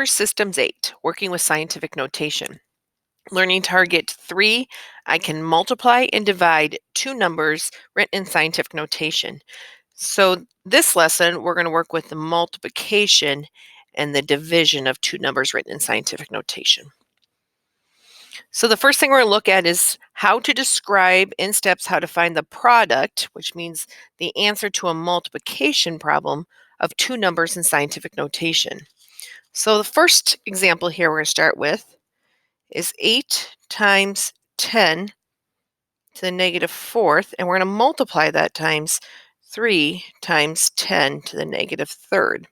for Systems 8, working with scientific notation. Learning target 3, I can multiply and divide two numbers written in scientific notation. So this lesson, we're going to work with the multiplication and the division of two numbers written in scientific notation. So the first thing we're going to look at is how to describe in steps how to find the product, which means the answer to a multiplication problem of two numbers in scientific notation. So the first example here we're going to start with is 8 times 10 to the negative fourth, and we're going to multiply that times 3 times 10 to the negative third.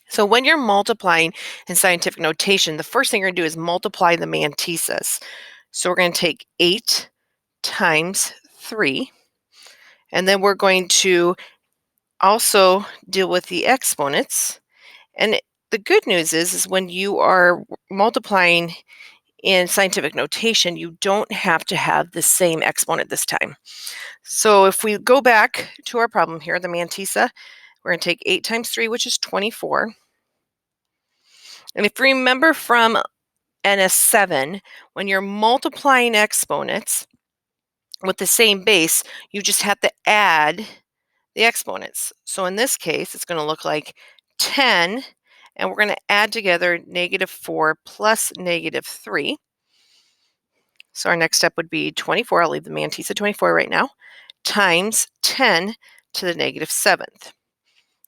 So when you're multiplying in scientific notation, the first thing you're going to do is multiply the mantisas. So we're going to take 8 times 3, and then we're going to also deal with the exponents. And the good news is when you are multiplying in scientific notation, you don't have to have the same exponent this time. So if we go back to our problem here, the mantissa, we're going to take 8 times 3, which is 24. And if you remember from NS8, when you're multiplying exponents with the same base, you just have to add the exponents. So in this case, it's going to look like 10, and we're going to add together negative 4 plus negative 3. So our next step would be 24, I'll leave the mantissa 24 right now, times 10 to the negative 7th.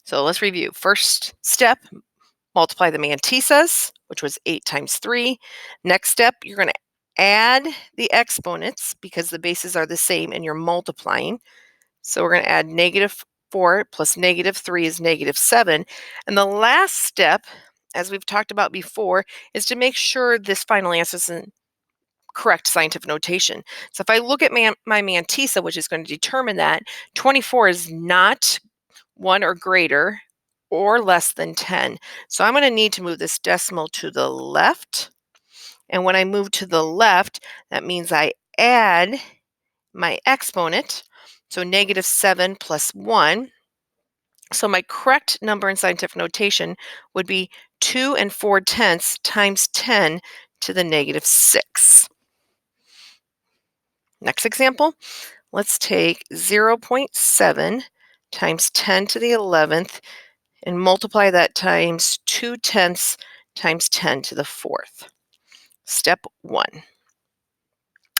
So let's review. First step, multiply the mantissas, which was 8 times 3. Next step, you're going to add the exponents because the bases are the same and you're multiplying. So we're going to add negative 4 plus negative 3 is negative 7. And the last step, as we've talked about before, is to make sure this final answer is in correct scientific notation. So if I look at my mantissa, which is going to determine that 24 is not 1 or greater or less than 10. So I'm going to need to move this decimal to the left. And when I move to the left, that means I add my exponent. So negative 7 plus 1. So my correct number in scientific notation would be 2 4/10 times 10 to the negative 6. Next example, let's take 0.7 times 10 to the 11th and multiply that times 2/10 times 10 to the 4th. Step 1.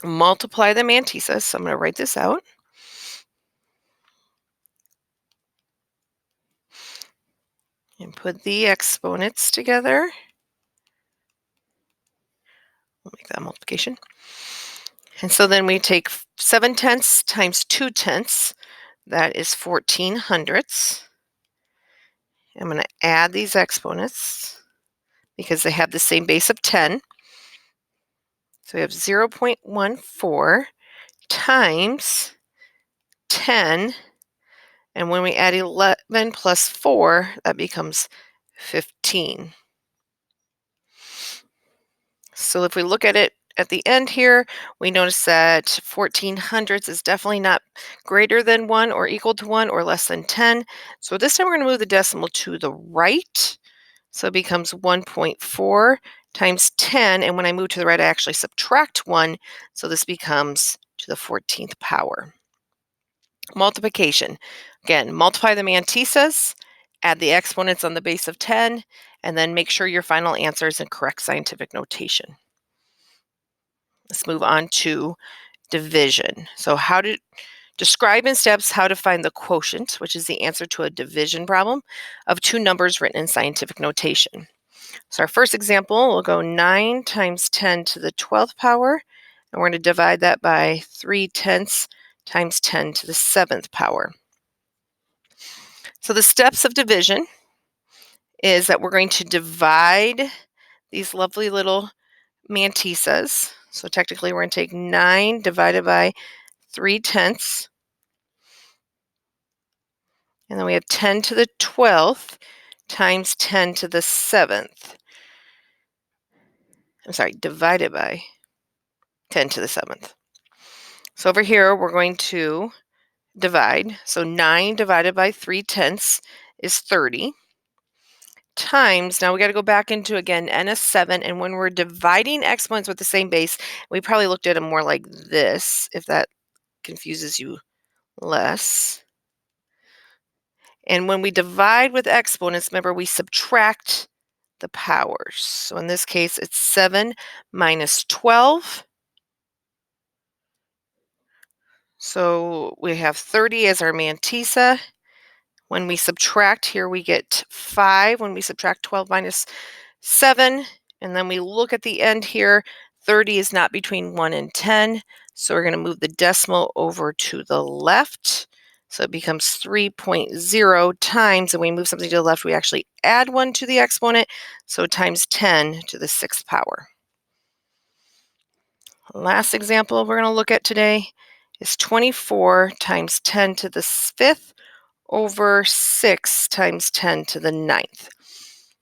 Multiply the mantissas. So I'm going to write this out. And put the exponents together. We'll make that multiplication. And so then we take 7/10 times 2/10. That is 14/100. I'm going to add these exponents because they have the same base of 10. So we have 0.14 times 10. And when we add 11 plus 4, that becomes 15. So if we look at it at the end here, we notice that 14/100 is definitely not greater than 1 or equal to 1 or less than 10. So this time we're going to move the decimal to the right. So it becomes 1.4 times 10. And when I move to the right, I actually subtract 1. So this becomes to the 14th power. Multiplication. Again, multiply the mantissas, add the exponents on the base of 10, and then make sure your final answer is in correct scientific notation. Let's move on to division. So how to describe in steps how to find the quotient, which is the answer to a division problem of two numbers written in scientific notation. So our first example, we'll go 9 times 10 to the 12th power, and we're going to divide that by 3/10 times 10 to the 7th power. So the steps of division is that we're going to divide these lovely little mantissas. So technically we're going to take 9 divided by 3/10. And then we have 10 to the 12th times 10 to the 7th. I'm sorry, divided by 10 to the 7th. So over here we're going to divide. So 9 divided by 3/10 is 30. times, now we got to go back into, again, NS7, and when we're dividing exponents with the same base, we probably looked at them more like this, if that confuses you less. And when we divide with exponents, remember, we subtract the powers. So in this case, it's 7 minus 12. So we have 30 as our mantissa. When we subtract here, we get 5 when we subtract 12 minus 7. And then we look at the end here. 30 is not between 1 and 10. So we're going to move the decimal over to the left. So it becomes 3.0 times, and we move something to the left, we actually add 1 to the exponent. So times 10 to the 6th power. Last example we're going to look at today is 24 times 10 to the 5th over 6 times 10 to the 9th.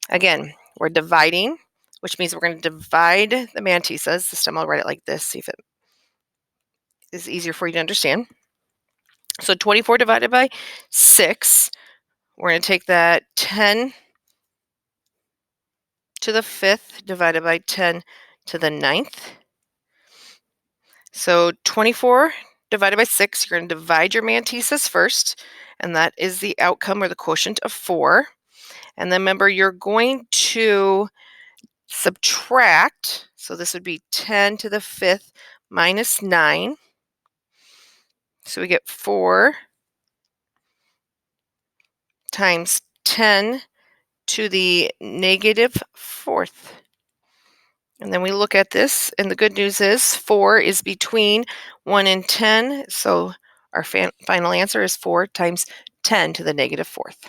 Again, we're dividing, which means we're going to divide the mantissas. This time I'll write it like this, see if it is easier for you to understand. So 24 divided by 6, we're going to take that 10 to the 5th divided by 10 to the 9th. So 24 divided by 6, you're going to divide your mantissas first, and that is the outcome, or the quotient, of 4. And then remember, you're going to subtract, so this would be 10 to the 5th minus 9. So we get 4 times 10 to the negative 4th. And then we look at this, and the good news is 4 is between 1 and 10, so our final answer is 4 times 10 to the negative 4th.